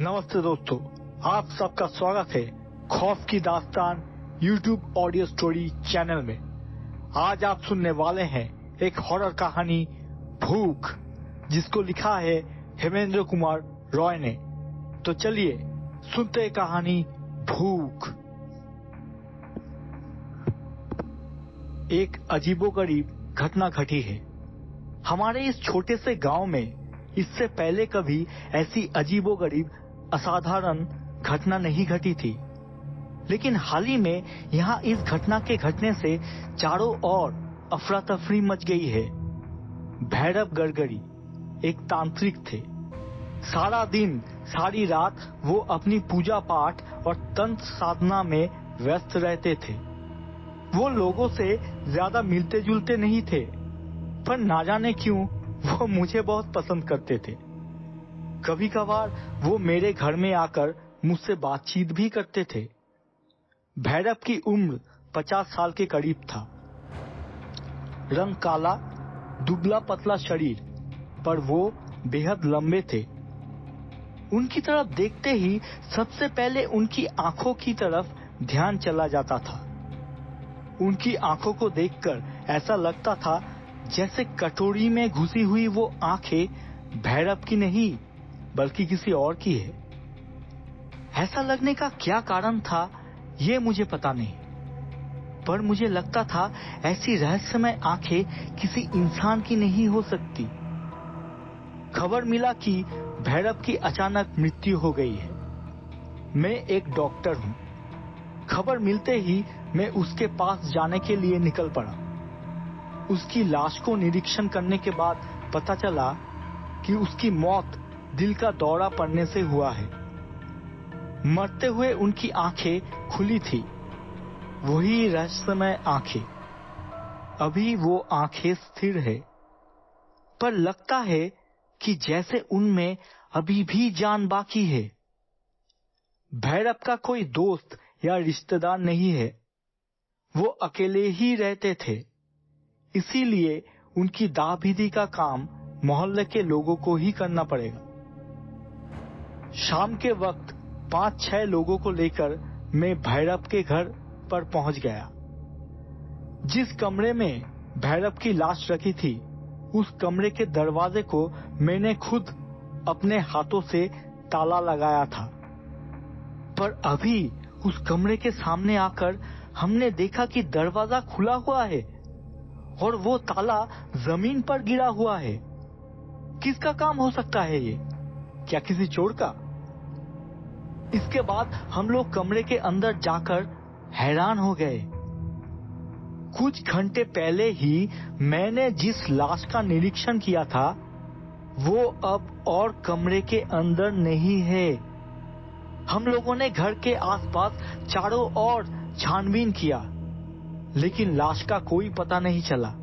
नमस्ते दोस्तों, आप सबका स्वागत है खौफ की दास्तान YouTube ऑडियो स्टोरी चैनल में। आज आप सुनने वाले हैं एक हॉरर कहानी भूख, जिसको लिखा है हेमेंद्र कुमार रॉय ने। तो चलिए सुनते हैं कहानी भूख। एक अजीबोगरीब घटना घटी है हमारे इस छोटे से गांव में। इससे पहले कभी ऐसी अजीबोगरीब असाधारण घटना नहीं घटी थी, लेकिन हाल ही में यहाँ इस घटना के घटने से चारों ओर अफरा तफरी मच गई है। भैरव गड़गड़ी एक तांत्रिक थे। सारा दिन सारी रात वो अपनी पूजा पाठ और तंत्र साधना में व्यस्त रहते थे। वो लोगों से ज्यादा मिलते जुलते नहीं थे, पर ना जाने क्यों वो मुझे बहुत पसंद करते थे। कभी कभार वो मेरे घर में आकर मुझसे बातचीत भी करते थे। भैरव की उम्र 50 साल के करीब था। रंग काला, दुबला पतला शरीर, पर वो बेहद लंबे थे। उनकी तरफ देखते ही सबसे पहले उनकी आंखों की तरफ ध्यान चला जाता था। उनकी आंखों को देखकर ऐसा लगता था जैसे कटोरी में घुसी हुई वो आंखें भैरव की नहीं बल्कि किसी और की है। ऐसा लगने का क्या कारण था ये मुझे पता नहीं, पर मुझे लगता था ऐसी रहस्यमय आंखें किसी इंसान की नहीं हो सकती। खबर मिला कि भैरव की अचानक मृत्यु हो गई है। मैं एक डॉक्टर हूँ। खबर मिलते ही मैं उसके पास जाने के लिए निकल पड़ा। उसकी लाश को निरीक्षण करने के बाद पता चला कि उसकी मौत दिल का दौरा पड़ने से हुआ है। मरते हुए उनकी आंखें खुली थी, वही रहस्यमय आंखें। अभी वो आंखें स्थिर है, पर लगता है कि जैसे उनमें अभी भी जान बाकी है। भैरव का कोई दोस्त या रिश्तेदार नहीं है। वो अकेले ही रहते थे, इसीलिए उनकी दाह विधि का काम मोहल्ले के लोगों को ही करना पड़ेगा। शाम के वक्त 5-6 लोगों को लेकर मैं भैरव के घर पर पहुंच गया। जिस कमरे में भैरव की लाश रखी थी, उस कमरे के दरवाजे को मैंने खुद अपने हाथों से ताला लगाया था। पर अभी उस कमरे के सामने आकर हमने देखा कि दरवाजा खुला हुआ है और वो ताला जमीन पर गिरा हुआ है। किसका काम हो सकता है ये? क्या किसी चोर का? इसके बाद हम लोग कमरे के अंदर जाकर हैरान हो गए। कुछ घंटे पहले ही मैंने जिस लाश का निरीक्षण किया था, वो अब और कमरे के अंदर नहीं है। हम लोगों ने घर के आसपास चारों ओर छानबीन किया, लेकिन लाश का कोई पता नहीं चला।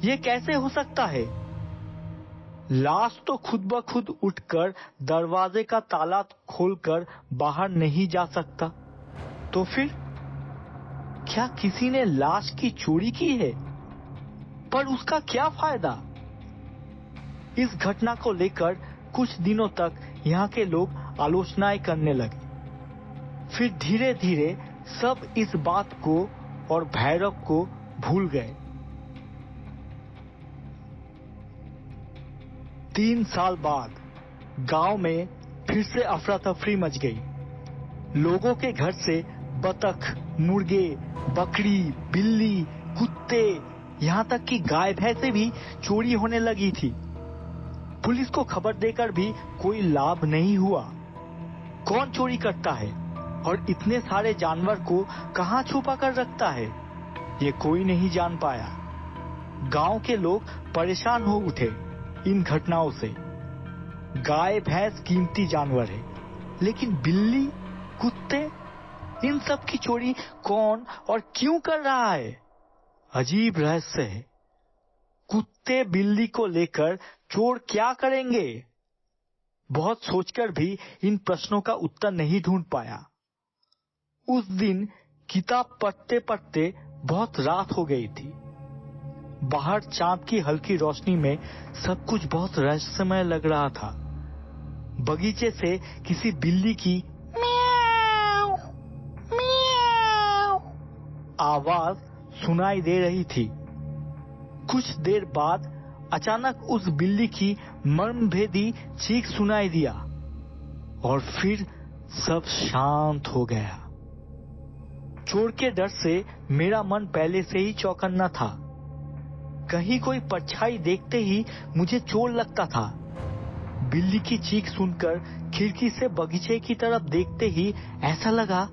ये कैसे हो सकता है? लाश तो खुद ब खुद उठकर दरवाजे का ताला खोलकर बाहर नहीं जा सकता। तो फिर क्या किसी ने लाश की चोरी की है? पर उसका क्या फायदा? इस घटना को लेकर कुछ दिनों तक यहाँ के लोग आलोचनाएं करने लगे। फिर धीरे धीरे सब इस बात को और भैरव को भूल गए। 3 साल बाद गांव में फिर से अफरा तफरी मच गई। लोगों के घर से बतख, मुर्गे, बकरी, बिल्ली, कुत्ते, यहाँ तक कि गाय भैंसे भी चोरी होने लगी थी। पुलिस को खबर देकर भी कोई लाभ नहीं हुआ। कौन चोरी करता है और इतने सारे जानवर को कहाँ छुपा कर रखता है, ये कोई नहीं जान पाया। गांव के लोग परेशान हो उठे इन घटनाओं से। गाय भैंस कीमती जानवर है, लेकिन बिल्ली, कुत्ते, इन सब की चोरी कौन और क्यों कर रहा है? अजीब रहस्य है। कुत्ते बिल्ली को लेकर चोर क्या करेंगे? बहुत सोचकर भी इन प्रश्नों का उत्तर नहीं ढूंढ पाया। उस दिन किताब पढ़ते पढ़ते बहुत रात हो गई थी। बाहर चांद की हल्की रोशनी में सब कुछ बहुत रहस्यमय लग रहा था। बगीचे से किसी बिल्ली की म्याऊ म्याऊ आवाज सुनाई दे रही थी। कुछ देर बाद अचानक उस बिल्ली की मर्मभेदी चीख सुनाई दिया और फिर सब शांत हो गया। चोर के डर से मेरा मन पहले से ही चौकन्ना था। कहीं कोई परछाई देखते ही मुझे चोर लगता था। बिल्ली की चीख सुनकर खिड़की से बगीचे की तरफ देखते ही ऐसा लगा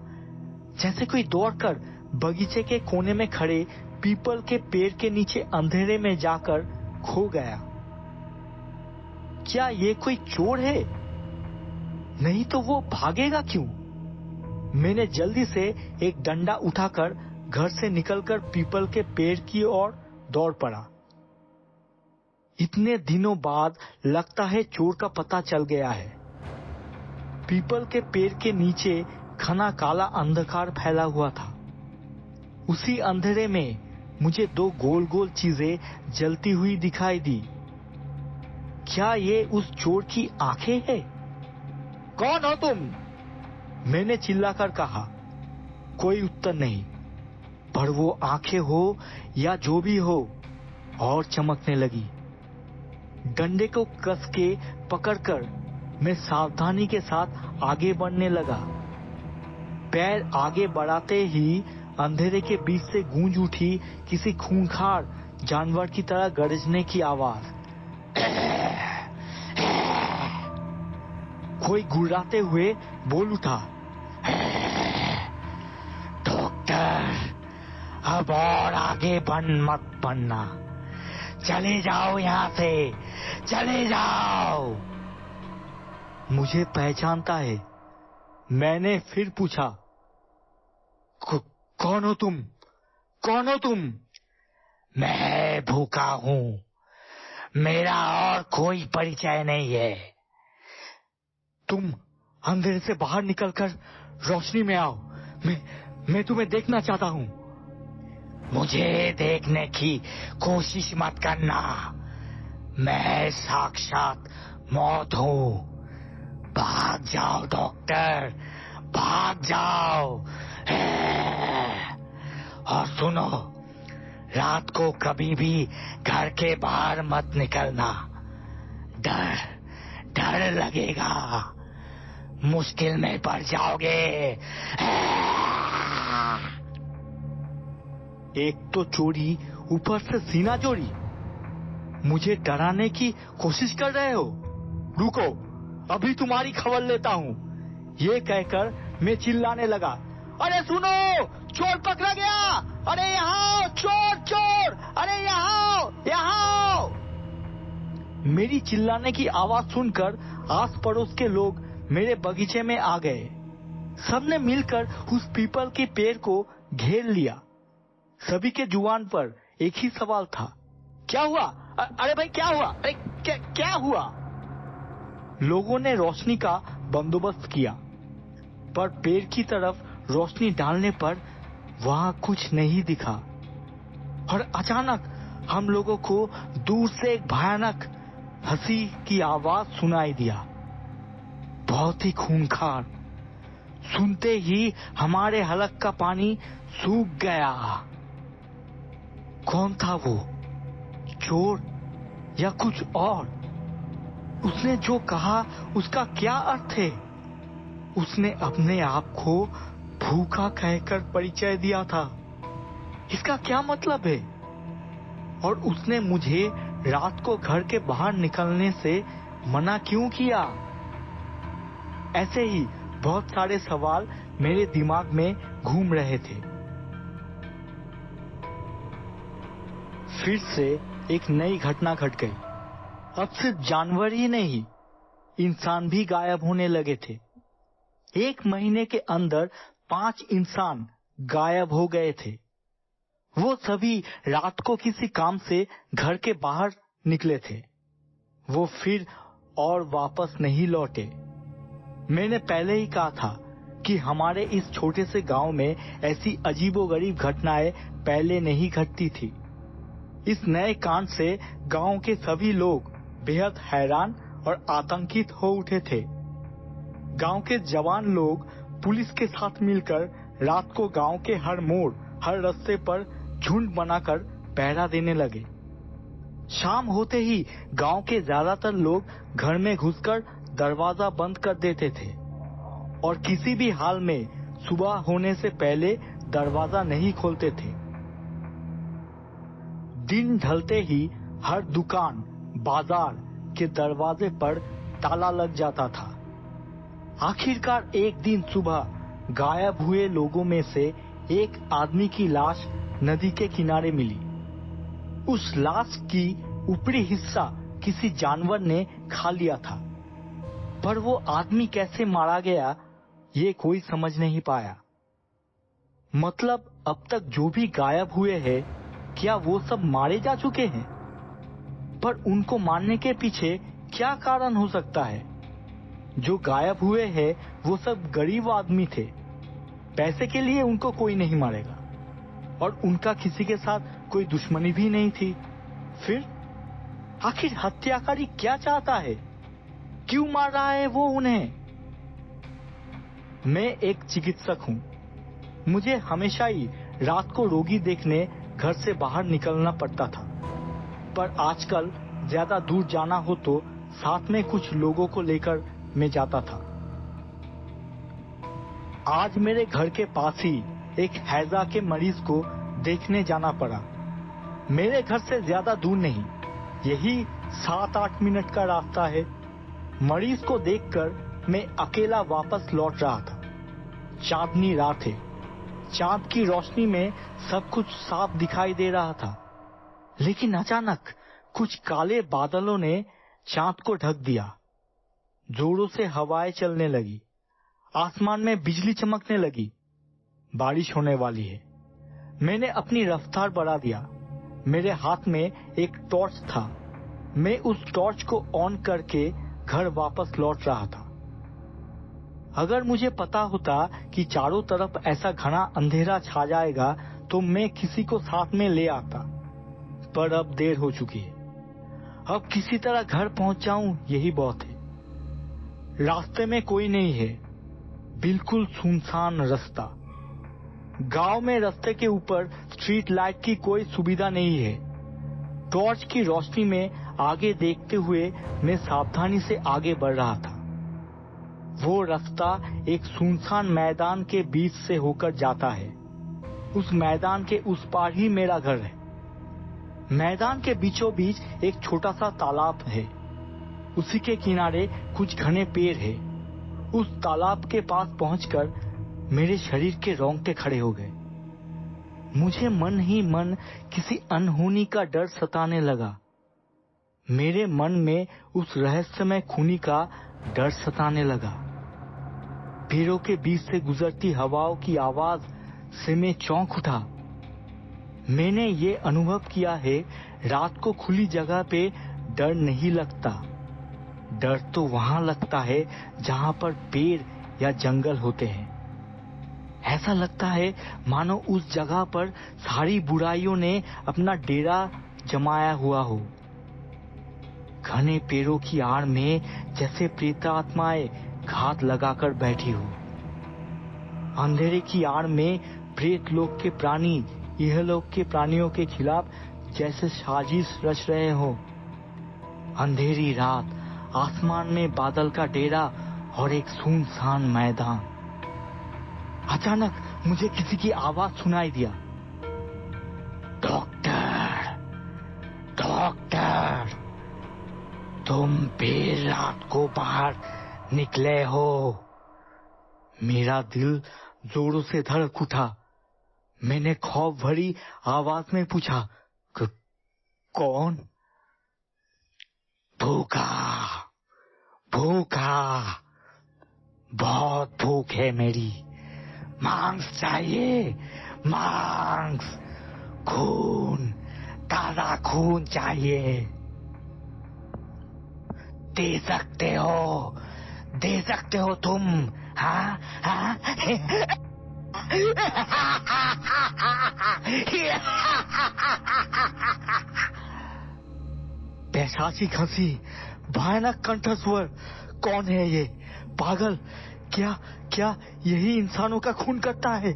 जैसे कोई दौड़कर बगीचे के कोने में खड़े पीपल के पेड़ के नीचे अंधेरे में जाकर खो गया। क्या ये कोई चोर है? नहीं तो वो भागेगा क्यों? मैंने जल्दी से एक डंडा उठाकर घर से निकलकर पीपल के पेड़ की ओर दौड़ पड़ा। इतने दिनों बाद लगता है चोर का पता चल गया है। पीपल के पेड़ के नीचे घना काला अंधकार फैला हुआ था। उसी अंधेरे में मुझे दो गोल गोल चीजें जलती हुई दिखाई दी। क्या ये उस चोर की आंखें हैं? कौन हो तुम? मैंने चिल्लाकर कहा। कोई उत्तर नहीं, पर वो आंखें हो या जो भी हो और चमकने लगी। डंडे को कस के पकड़कर मैं सावधानी के साथ आगे बढ़ने लगा। पैर आगे बढ़ाते ही अंधेरे के बीच से गूंज उठी किसी खूंखार जानवर की तरह गरजने की आवाज। कोई गुर्राते हुए बोल उठा, डॉक्टर, अब और आगे मत बढ़ना, चले जाओ यहां से, चले जाओ। मुझे पहचानता है। मैंने फिर पूछा, कौन हो तुम? कौन हो तुम? मैं भूखा हूं, मेरा और कोई परिचय नहीं है। तुम अंधेरे से बाहर निकलकर रोशनी में आओ, मैं तुम्हें देखना चाहता हूं। मुझे देखने की कोशिश मत करना, मैं साक्षात मौत हूं। भाग जाओ डॉक्टर, भाग जाओ। और सुनो, रात को कभी भी घर के बाहर मत निकलना, डर लगेगा, मुश्किल में पड़ जाओगे। एक तो चोरी, ऊपर से सीना चोरी। मुझे डराने की कोशिश कर रहे हो? रुको, अभी तुम्हारी खबर लेता हूँ। ये कहकर मैं चिल्लाने लगा, अरे सुनो, चोर पकड़ा गया, अरे यहाँ चोर चोर, अरे यहाँ यहाँ। मेरी चिल्लाने की आवाज सुनकर आस पड़ोस के लोग मेरे बगीचे में आ गए। सबने मिलकर उस पीपल के पेड़ को घेर लिया। सभी के जुबान पर एक ही सवाल था, क्या हुआ? अरे भाई क्या हुआ? अरे क्या हुआ? लोगों ने रोशनी का बंदोबस्त किया, पर पेड़ की तरफ रोशनी डालने पर वहां कुछ नहीं दिखा। और अचानक हम लोगों को दूर से एक भयानक हंसी की आवाज सुनाई दिया, बहुत ही खूंखार। सुनते ही हमारे हलक का पानी सूख गया। कौन था वो? चोर या कुछ और? उसने जो कहा उसका क्या अर्थ है? उसने अपने आप को भूखा कहकर परिचय दिया था, इसका क्या मतलब है? और उसने मुझे रात को घर के बाहर निकलने से मना क्यों किया? ऐसे ही बहुत सारे सवाल मेरे दिमाग में घूम रहे थे। फिर से एक नई घटना घट गई। अब सिर्फ जानवर ही नहीं, इंसान भी गायब होने लगे थे। 1 महीने के अंदर 5 इंसान गायब हो गए थे। वो सभी रात को किसी काम से घर के बाहर निकले थे। वो फिर और वापस नहीं लौटे। मैंने पहले ही कहा था कि हमारे इस छोटे से गांव में ऐसी अजीबोगरीब घटनाएं पहले नहीं घटती थी। इस नए कांड से गांव के सभी लोग बेहद हैरान और आतंकित हो उठे थे। गांव के जवान लोग पुलिस के साथ मिलकर रात को गांव के हर मोड़, हर रास्ते पर झुंड बनाकर पहरा देने लगे। शाम होते ही गांव के ज्यादातर लोग घर में घुसकर दरवाजा बंद कर देते थे और किसी भी हाल में सुबह होने से पहले दरवाजा नहीं खोलते थे। दिन ढलते ही हर दुकान, बाजार के दरवाजे पर ताला लग जाता था। आखिरकार एक दिन सुबह गायब हुए लोगों में से एक आदमी की लाश नदी के किनारे मिली। उस लाश की ऊपरी हिस्सा किसी जानवर ने खा लिया था, पर वो आदमी कैसे मारा गया ये कोई समझ नहीं पाया। मतलब अब तक जो भी गायब हुए हैं, क्या वो सब मारे जा चुके हैं? पर उनको मारने के पीछे क्या कारण हो सकता है? जो गायब हुए हैं वो सब गरीब आदमी थे। पैसे के लिए उनको कोई नहीं मारेगा और उनका किसी के साथ कोई दुश्मनी भी नहीं थी। फिर आखिर हत्याकारी क्या चाहता है? क्यों मार रहा है वो उन्हें? मैं एक चिकित्सक हूं। मुझे हमेशा ही रात को रोगी देखने घर से बाहर निकलना पड़ता था, पर आजकल ज्यादा दूर जाना हो तो साथ में कुछ लोगों को लेकर मैं जाता था। आज मेरे घर के पास ही एक हैजा के मरीज को देखने जाना पड़ा। मेरे घर से ज्यादा दूर नहीं, यही 7-8 मिनट का रास्ता है। मरीज को देखकर मैं अकेला वापस लौट रहा था। चांदनी रात है। चांद की रोशनी में सब कुछ साफ दिखाई दे रहा था, लेकिन अचानक कुछ काले बादलों ने चांद को ढक दिया। जोरों से हवाएं चलने लगी, आसमान में बिजली चमकने लगी। बारिश होने वाली है। मैंने अपनी रफ्तार बढ़ा दिया। मेरे हाथ में एक टॉर्च था। मैं उस टॉर्च को ऑन करके घर वापस लौट रहा था। अगर मुझे पता होता कि चारों तरफ ऐसा घना अंधेरा छा जाएगा तो मैं किसी को साथ में ले आता, पर अब देर हो चुकी है। अब किसी तरह घर पहुंच जाऊं यही बहुत है। रास्ते में कोई नहीं है, बिल्कुल सुनसान रास्ता। गांव में रास्ते के ऊपर स्ट्रीट लाइट की कोई सुविधा नहीं है। टॉर्च की रोशनी में आगे देखते हुए मैं सावधानी से आगे बढ़ रहा था। वो रास्ता एक सुनसान मैदान के बीच से होकर जाता है। उस मैदान के उस पार ही मेरा घर है। मैदान के बीचों बीच एक छोटा सा तालाब है। उसी के किनारे कुछ घने पेड़ है। उस तालाब के पास पहुंचकर मेरे शरीर के रोंगटे खड़े हो गए। मुझे मन ही मन किसी अनहोनी का डर सताने लगा। मेरे मन में उस रहस्यमय खूनी का डर सताने लगा। पेड़ों के बीच से गुजरती हवाओं की आवाज से मैं चौंक उठा। मैंने ये अनुभव किया है, रात को खुली जगह पे डर नहीं लगता। डर तो वहां लगता है जहां पर पेड़ या जंगल होते हैं। ऐसा लगता है मानो उस जगह पर सारी बुराइयों ने अपना डेरा जमाया हुआ हो। घने पेड़ों की आड़ में जैसे प्रेतात्माएं घात लगाकर बैठी हो। अंधेरे की आड़ में प्रेत लोक के प्राणी इहलोक के प्राणियों के खिलाफ जैसे साजिश रच रहे हो। अंधेरी रात, आसमान में बादल का डेरा और एक सुनसान मैदान। अचानक मुझे किसी की आवाज सुनाई दिया, डॉक्टर, डॉक्टर, तुम फिर रात को बाहर निकले हो। मेरा दिल जोरों से धड़क उठा। मैंने खौफ भरी आवाज में पूछा, कौन? भूखा, भूखा, बहुत भूख है मेरी। मांस चाहिए, मांस, खून, ताजा खून चाहिए। दे सकते हो तुम? हाँ हाँ। पैशाची खंसी, भयानक कंठस्वर। कौन है ये पागल? क्या क्या यही इंसानों का खून करता है?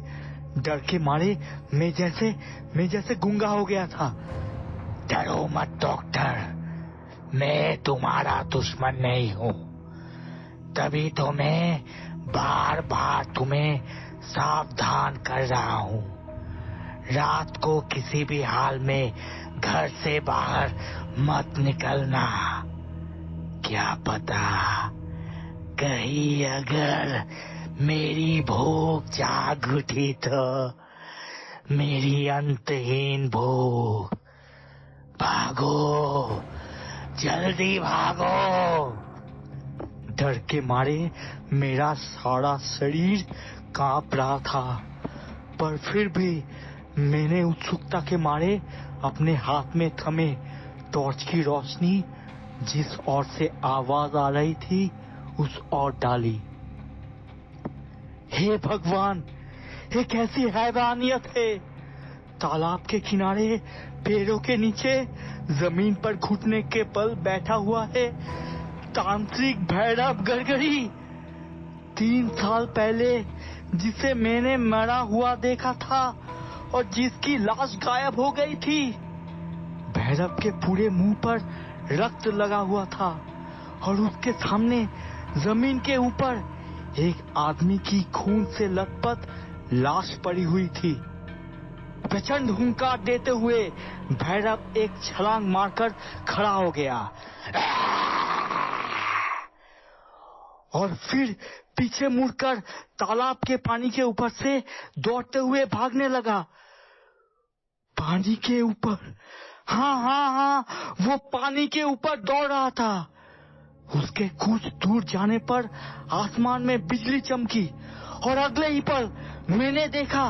डर के मारे मैं जैसे गूंगा हो गया था। डरो मत डॉक्टर, मैं तुम्हारा दुश्मन नहीं हूँ। तभी तो मैं बार बार तुम्हें सावधान कर रहा हूँ। रात को किसी भी हाल में घर से बाहर मत निकलना। क्या पता कहीं अगर मेरी भूख जाग उठी तो, मेरी अंतहीन भूख। भागो, जल्दी भागो। डर के मारे मेरा सारा शरीर कांप रहा था, पर फिर भी मैंने उत्सुकता के मारे अपने हाथ में थमे टॉर्च की रोशनी जिस ओर से आवाज आ रही थी उस ओर डाली। हे भगवान, ये कैसी हैवानियत है! तालाब के किनारे पेड़ों के नीचे जमीन पर घुटने के बल बैठा हुआ है तांत्रिक भैरव गड़गड़ी। 3 साल पहले जिसे मैंने मरा हुआ देखा था और जिसकी लाश गायब हो गई थी। भैरव के पूरे मुंह पर रक्त लगा हुआ था और उसके सामने जमीन के ऊपर एक आदमी की खून से लथपथ लाश पड़ी हुई थी। प्रचंड हुंकार देते हुए भैरव एक छलांग मारकर खड़ा हो गया और फिर पीछे मुड़कर तालाब के पानी के ऊपर से दौड़ते हुए भागने लगा। पानी के ऊपर? हाँ, वो पानी के ऊपर दौड़ रहा था। उसके कुछ दूर जाने पर आसमान में बिजली चमकी और अगले ही पल मैंने देखा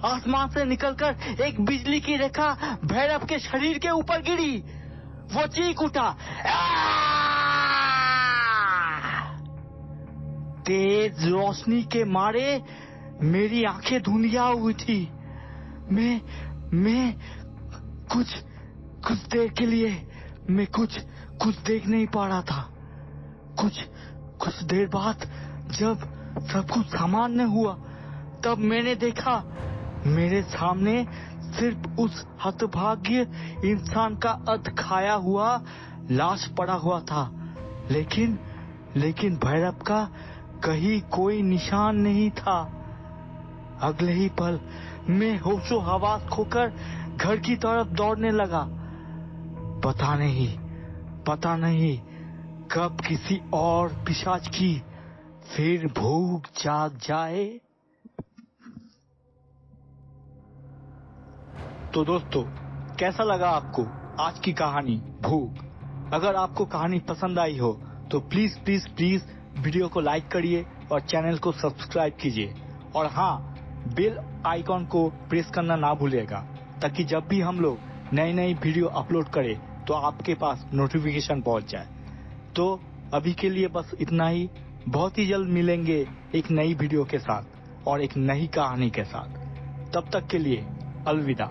आसमान से निकलकर एक बिजली की रेखा भैरव के शरीर के ऊपर गिरी। वो चीख उठा। तेज रोशनी के मारे मेरी आंखें धुंधिया हुई थी। मैं कुछ देर के लिए मैं कुछ देख नहीं पा रहा था। कुछ देर बाद जब सब कुछ सामान्य हुआ तब मैंने देखा मेरे सामने सिर्फ उस हतभाग्य इंसान का अध खाया हुआ लाश पड़ा हुआ था, लेकिन भैरव का कहीं कोई निशान नहीं था। अगले ही पल मैं होशो हवास खोकर घर की तरफ दौड़ने लगा। पता नहीं कब किसी और पिशाच की फिर भूख जाग जाए। तो दोस्तों, कैसा लगा आपको आज की कहानी भूख? अगर आपको कहानी पसंद आई हो तो प्लीज वीडियो को लाइक करिए और चैनल को सब्सक्राइब कीजिए। और हाँ, बेल आइकॉन को प्रेस करना ना भूलिएगा ताकि जब भी हम लोग नई वीडियो अपलोड करें तो आपके पास नोटिफिकेशन पहुंच जाए। तो अभी के लिए बस इतना ही। बहुत ही जल्द मिलेंगे एक नई वीडियो के साथ और एक नई कहानी के साथ। तब तक के लिए अलविदा।